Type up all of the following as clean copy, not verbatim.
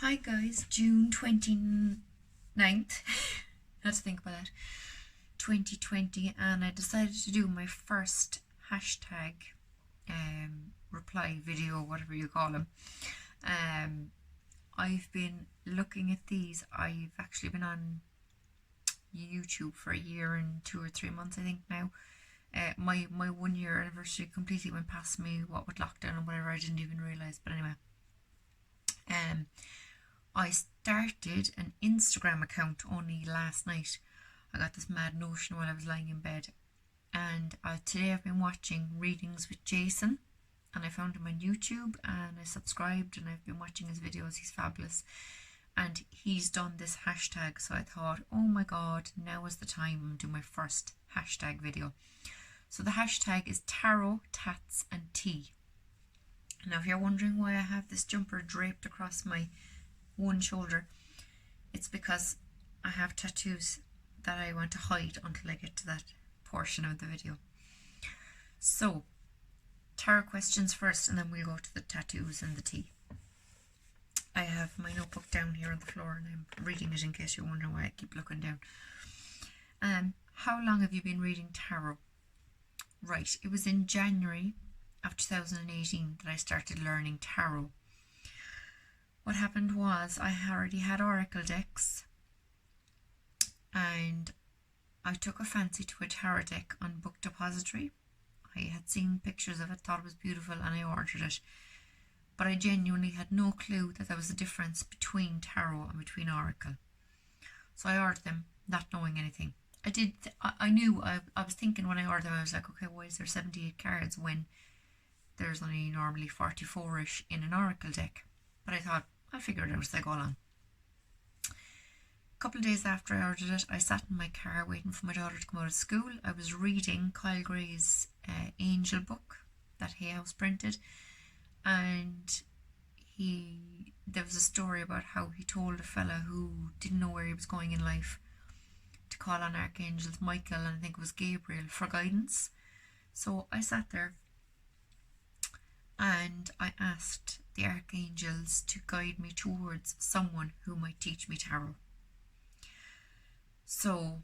Hi guys, June 29th, had to think about that, 2020, and I decided to do my first hashtag reply video, whatever you call them. I've been looking at these. I've actually been on YouTube for a year and 2 or 3 months, I think now. My 1 year anniversary completely went past me, what with lockdown and whatever. I didn't even realise, but anyway. I started an Instagram account only last night. I got this mad notion while I was lying in bed, and today I've been watching Readings with Jason, and I found him on YouTube and I subscribed and I've been watching his videos. He's fabulous, and he's done this hashtag, so I thought, oh my god, now is the time. I'm doing my first hashtag video. So the hashtag is tarot, tats and tea. Now if you're wondering why I have this jumper draped across my one shoulder, it's because I have tattoos that I want to hide until I get to that portion of the video. So tarot questions first, and then we'll go to the tattoos and the tea. I have my notebook down here on the floor and I'm reading it in case you're wondering why I keep looking down. How long have you been reading tarot? Right, it was in January of 2018 that I started learning tarot. What happened was I already had oracle decks, and I took a fancy to a tarot deck on Book Depository. I had seen pictures of it, thought it was beautiful, and I ordered it. But I genuinely had no clue that there was a difference between tarot and between oracle. So I ordered them, not knowing anything. I knew, I was thinking when I ordered them, I was like, okay, why is there 78 cards when there's only normally 44-ish in an oracle deck? But I thought, I'll figure it out as I go along. A couple of days after I ordered it, I sat in my car waiting for my daughter to come out of school. I was reading Kyle Gray's Angel book that Hay House printed, and there was a story about how he told a fella who didn't know where he was going in life to call on archangels Michael and I think it was Gabriel for guidance. So I sat there and I asked the archangels to guide me towards someone who might teach me tarot. So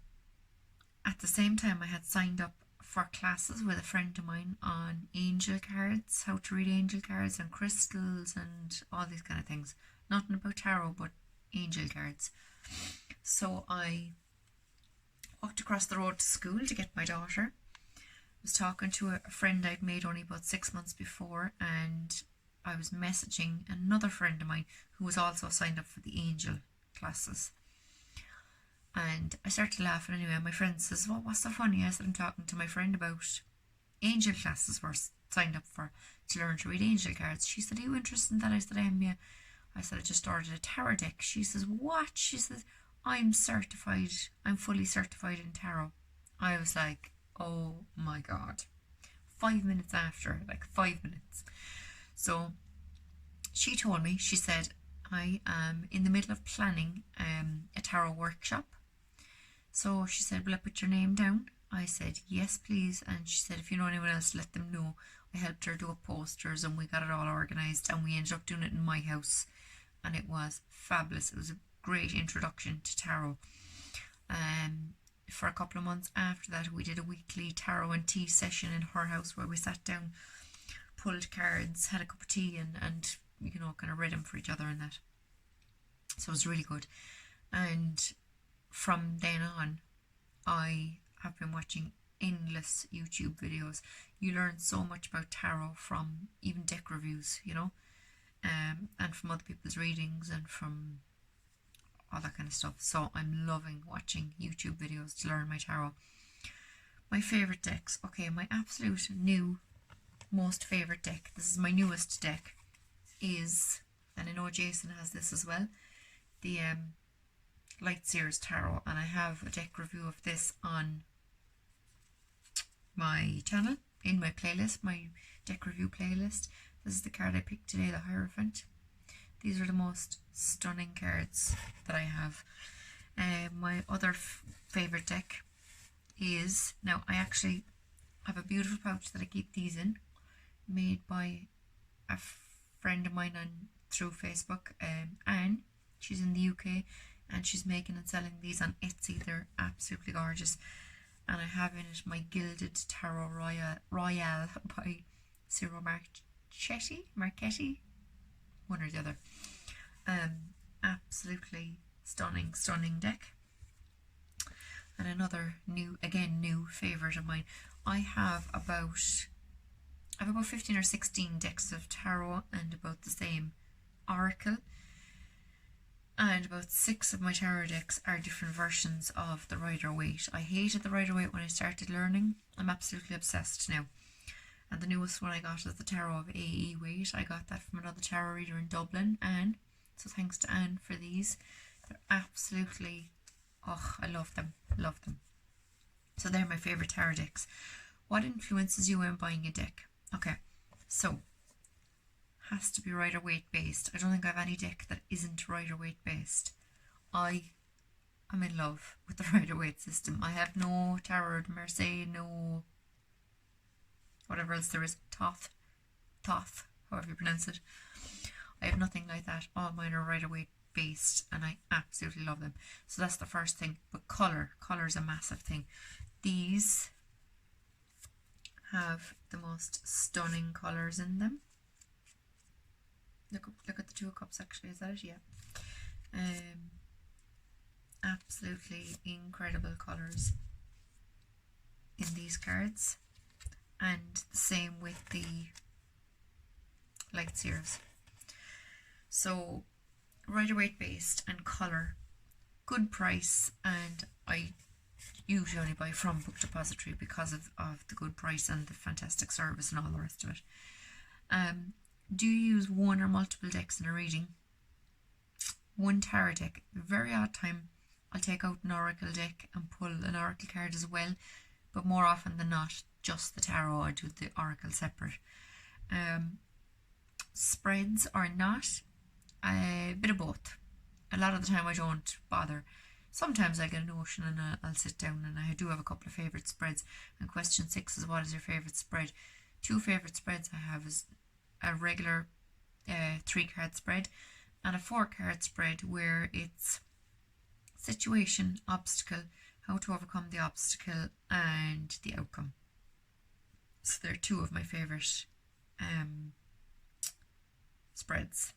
at the same time, I had signed up for classes with a friend of mine on angel cards, how to read angel cards and crystals and all these kind of things. Nothing about tarot, but angel cards. So I walked across the road to school to get my daughter. I was talking to a friend I'd made only about 6 months before, and I was messaging another friend of mine who was also signed up for the angel classes. And I started laughing anyway. My friend says, well, what's so funny? I said, I'm talking to my friend about angel classes we're signed up for to learn to read angel cards. She said, are you interested in that? I said, I am, yeah. I said, I just ordered a tarot deck. She says, what? She says, I'm certified. I'm fully certified in tarot. I was like, oh my god. 5 minutes after, like 5 minutes. So she told me, she said, I am in the middle of planning a tarot workshop. So she said, will I put your name down? I said, yes, please. And she said, if you know anyone else, let them know. I helped her do up posters and we got it all organised, and we ended up doing it in my house. And it was fabulous. It was a great introduction to tarot. For a couple of months after that, we did a weekly tarot and tea session in her house where we sat down, pulled cards, had a cup of tea and you know, kind of read them for each other and that. So it was really good. And from then on, I have been watching endless YouTube videos. You learn so much about tarot from even deck reviews, you know, and from other people's readings and from all that kind of stuff. So I'm loving watching YouTube videos to learn my tarot. My favourite decks. Okay, my absolute new most favourite deck, this is my newest deck, is, and I know Jason has this as well, the Lightseers Tarot, and I have a deck review of this on my channel, in my playlist, my deck review playlist. This is the card I picked today, the Hierophant. These are the most stunning cards that I have. My other favourite deck is, now I actually have a beautiful pouch that I keep these in, made by a friend of mine through Facebook, Anne. She's in the UK and she's making and selling these on Etsy. They're absolutely gorgeous. And I have in it my Gilded Tarot Royale by Ciro Marchetti, one or the other. Absolutely stunning deck. And another new favourite of mine. I have about 15 or 16 decks of tarot and about the same oracle. And about 6 of my tarot decks are different versions of the Rider-Waite. I hated the Rider-Waite when I started learning. I'm absolutely obsessed now. And the newest one I got is the Tarot of A.E. Waite. I got that from another tarot reader in Dublin, Anne. So thanks to Anne for these. They're absolutely, I love them. So they're my favourite tarot decks. What influences you when buying a deck? Okay, so has to be Rider-Waite based. I don't think I have any deck that isn't Rider-Waite based. I am in love with the Rider-Waite system. I have no Tarot de Marseille, no whatever else there is, Thoth, however you pronounce it. I have nothing like that. All mine are Rider-Waite based and I absolutely love them. So that's the first thing. But colour is a massive thing. These have the most stunning colours in them. Look at the Two of Cups actually, is that it? Yeah. Absolutely incredible colours in these cards. And the same with the Light Seers. So Rider-Waite based and colour, good price, and I usually only buy from Book Depository because of the good price and the fantastic service and all the rest of it. Do you use one or multiple decks in a reading? One tarot deck. Very odd time I'll take out an oracle deck and pull an oracle card as well, but more often than not just the tarot. I do the oracle separate. Spreads or not, a bit of both. A lot of the time I don't bother. Sometimes I get a notion and I'll sit down, and I do have a couple of favourite spreads. And question 6 is, what is your favourite spread? 2 favourite spreads I have is a regular 3-card spread and a 4-card spread where it's situation, obstacle, how to overcome the obstacle, and the outcome. So they're 2 of my favourite spreads.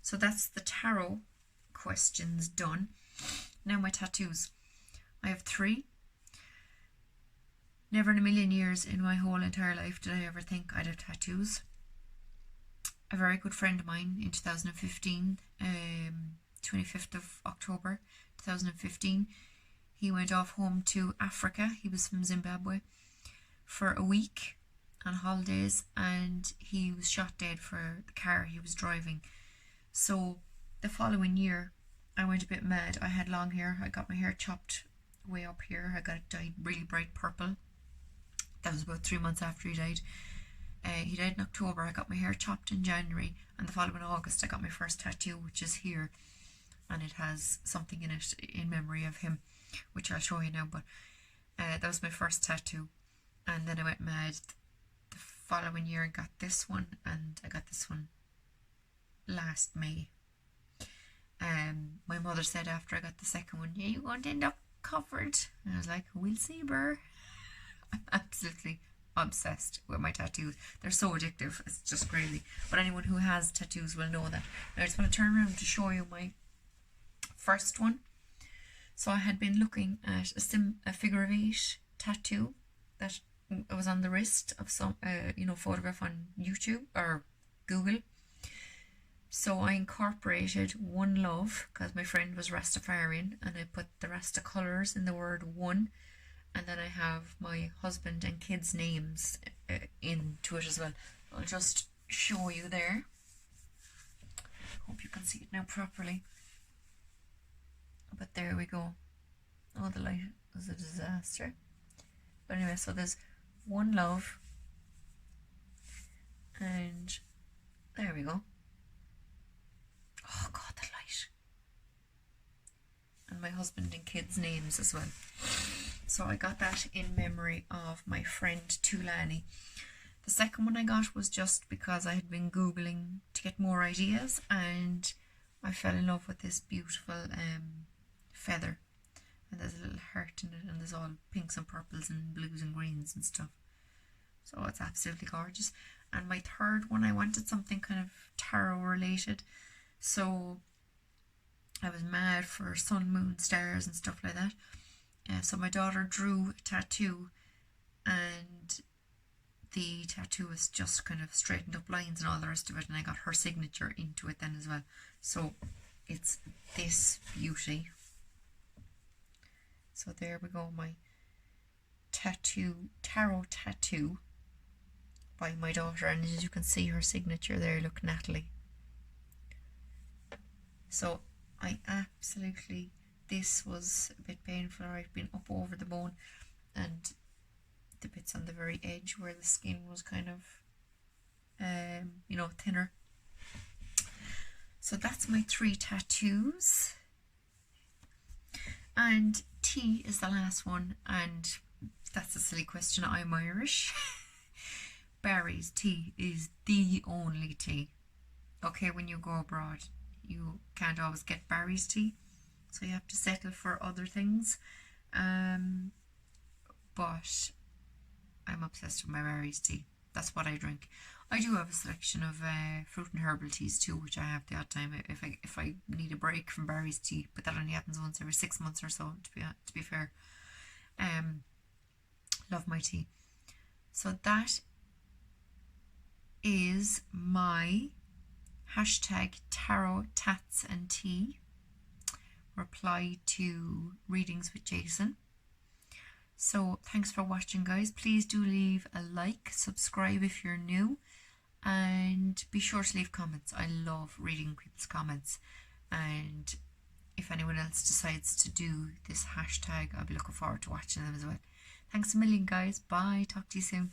So that's the tarot questions done. Now my tattoos. I have 3. Never in a million years in my whole entire life did I ever think I'd have tattoos. A very good friend of mine in 2015, 25th of October 2015, he went off home to Africa. He was from Zimbabwe for a week on holidays, and he was shot dead for the car he was driving. So the following year I went a bit mad. I had long hair. I got my hair chopped way up here. I got it dyed really bright purple. That was about 3 months after he died. He died in October. I got my hair chopped in January, and the following August I got my first tattoo, which is here, and it has something in it in memory of him, which I'll show you now. But that was my first tattoo, and then I went mad the following year and got this one, and I got this one last May. My mother said after I got the second one, yeah, you're going to end up covered, and I was like, we'll see, Burr. I'm absolutely obsessed with my tattoos. They're so addictive, it's just crazy. But anyone who has tattoos will know that. Now I just want to turn around to show you my first one. So I had been looking at a figure of 8 tattoo that was on the wrist of some photograph on YouTube or Google. So I incorporated one love because my friend was Rastafarian, and I put the Rasta colours in the word one. And then I have my husband and kids' names into it as well. I'll just show you there. Hope you can see it now properly. But there we go. Oh, the light was a disaster. But anyway, so there's one love. And there we go. Oh God, the light. And my husband and kids' names as well. So I got that in memory of my friend Tulani. The second one I got was just because I had been Googling to get more ideas, and I fell in love with this beautiful feather, and there's a little heart in it, and there's all pinks and purples and blues and greens and stuff. So it's absolutely gorgeous. And my third one, I wanted something kind of tarot related. So I was mad for sun, moon, stars and stuff like that. So my daughter drew a tattoo, and the tattoo was just kind of straightened up lines and all the rest of it, and I got her signature into it then as well. So it's this beauty. So there we go, my tarot tattoo by my daughter, and as you can see her signature there, look, Natalie. So I absolutely, this was a bit painful. I've been up over the bone, and the bits on the very edge where the skin was kind of thinner. So that's my 3 tattoos, and tea is the last one, and that's a silly question. I'm Irish. Barry's tea is the only tea. Okay, when you go abroad, you can't always get Barry's tea, so you have to settle for other things. But I'm obsessed with my Barry's tea. That's what I drink. I do have a selection of fruit and herbal teas too, which I have the odd time if I need a break from Barry's tea, but that only happens once every 6 months or so. To be fair, love my tea. So that is my hashtag tarot tats and tea reply to readings with Jason. So thanks for watching, guys. Please do leave a like, subscribe if you're new, and be sure to leave comments. I love reading people's comments, and if anyone else decides to do this hashtag, I'll be looking forward to watching them as well. Thanks a million, guys. Bye. Talk to you soon.